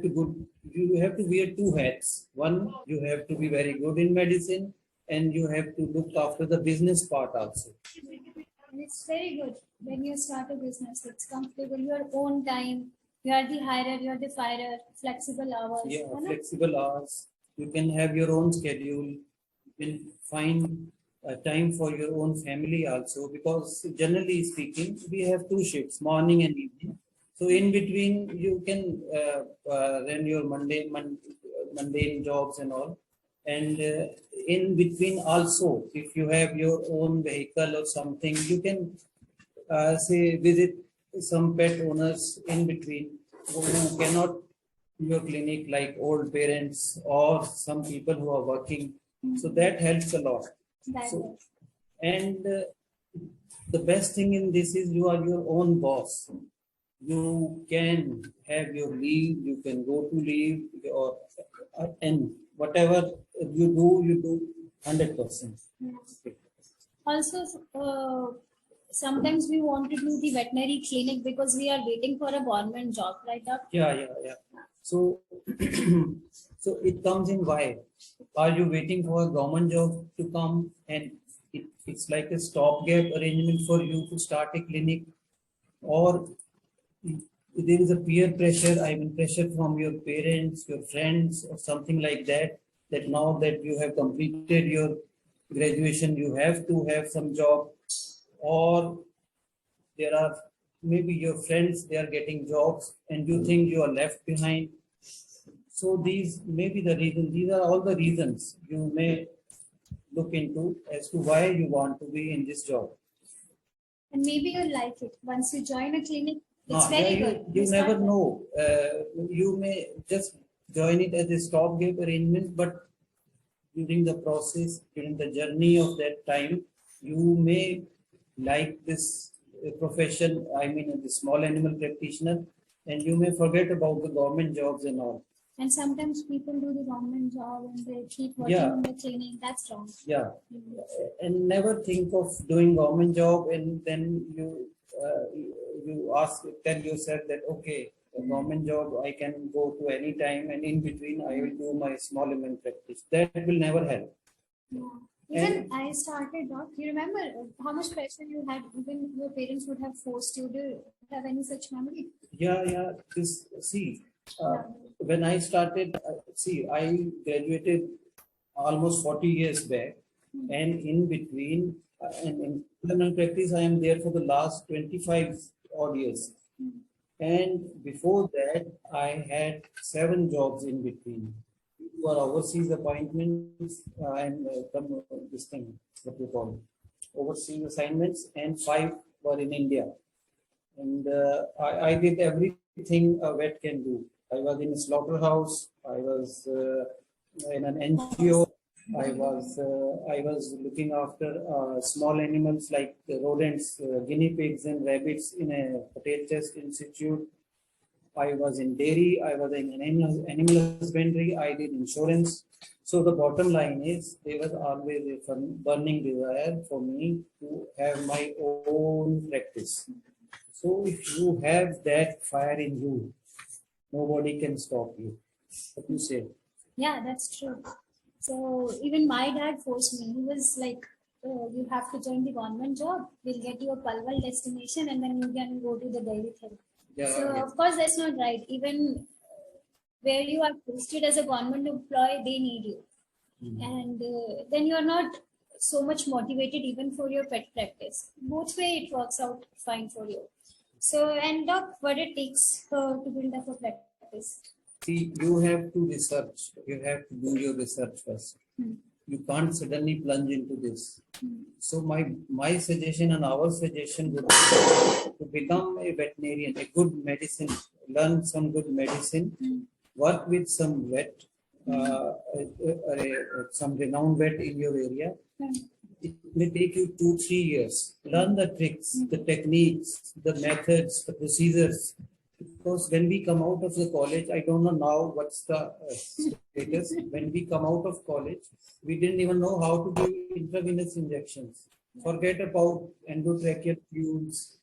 you have to wear two hats. One, you have to be very good in medicine, and you have to look after the business part also. And it's very good when you start a business. It's comfortable, your own time. You are the hirer, you are the firer, flexible hours. Yeah, flexible hours. You can have your own schedule. You can find time for your own family also, because generally speaking, we have two shifts, morning and evening. So in between, you can run your mundane jobs and all. And in between also, if you have your own vehicle or something, you can say visit some pet owners in between who cannot your clinic, like old parents or some people who are working. So that helps a lot. So, and the best thing in this is you are your own boss. You can have your leave, you can go to leave, or and whatever you do 100%. Also, sometimes we want to do the veterinary clinic because we are waiting for a government job, right? Yeah. So, so it comes in why? Are you waiting for a government job to come, and it's like a stopgap arrangement for you to start a clinic, or there is a peer pressure, pressure from your parents, your friends, or something like that, that now that you have completed your graduation, you have to have some job, or there are maybe your friends, they are getting jobs and you think you are left behind. So these may be the reasons. These are all the reasons you may look into as to why you want to be in this job. And maybe you like it. Once you join a clinic, it's very good. You never know. You may just join it as a stopgap arrangement, but during the process, during the journey of that time, you may like this profession, the small animal practitioner, and you may forget about the government jobs and all. And sometimes people do the government job and they keep working in the clinic. That's wrong. Yeah. And never think of doing government job and then you tell yourself that, okay, a government job, I can go to any time, and in between I will do my small animal practice. That will never help. Yeah. Even I started, Doc. You remember how much pressure you had? Even your parents would have forced you. Do you have any such memory? Yeah. When I started, I graduated almost 40 years back, and in between, in animal practice, I am there for the last 25 odd years. And before that, I had 7 jobs in between. Two are overseas appointments and this thing, what we call overseas assignments, and 5 were in India. And I did everything a vet can do. I was in a slaughterhouse. I was in an NGO. I was looking after small animals like rodents, guinea pigs, and rabbits in a potato test institute. I was in dairy. I was in animal husbandry. I did insurance. So the bottom line is, there was always a burning desire for me to have my own practice. So if you have that fire in you, nobody can stop you. What you say? Yeah, that's true. So even my dad forced me. He was like, you have to join the government job. We'll get you a Palwal destination and then you can go to the dairy thing. Yeah, so of course that's not right. Even where you are posted as a government employee, they need you. And then you are not so much motivated even for your pet practice. Both way it works out fine for you. So, and Doc, what it takes to build up a practice? See, you have to research. You have to do your research first. You can't suddenly plunge into this. So my suggestion and our suggestion would be to become a veterinarian, a good medicine, learn some good medicine, work with some vet, some renowned vet in your area. It may take you 2-3 years. Learn the tricks, the techniques, the methods, the procedures. Because when we come out of the college, I don't know now what's the status. When we come out of college, we didn't even know how to do intravenous injections. Forget about endotracheal tubes,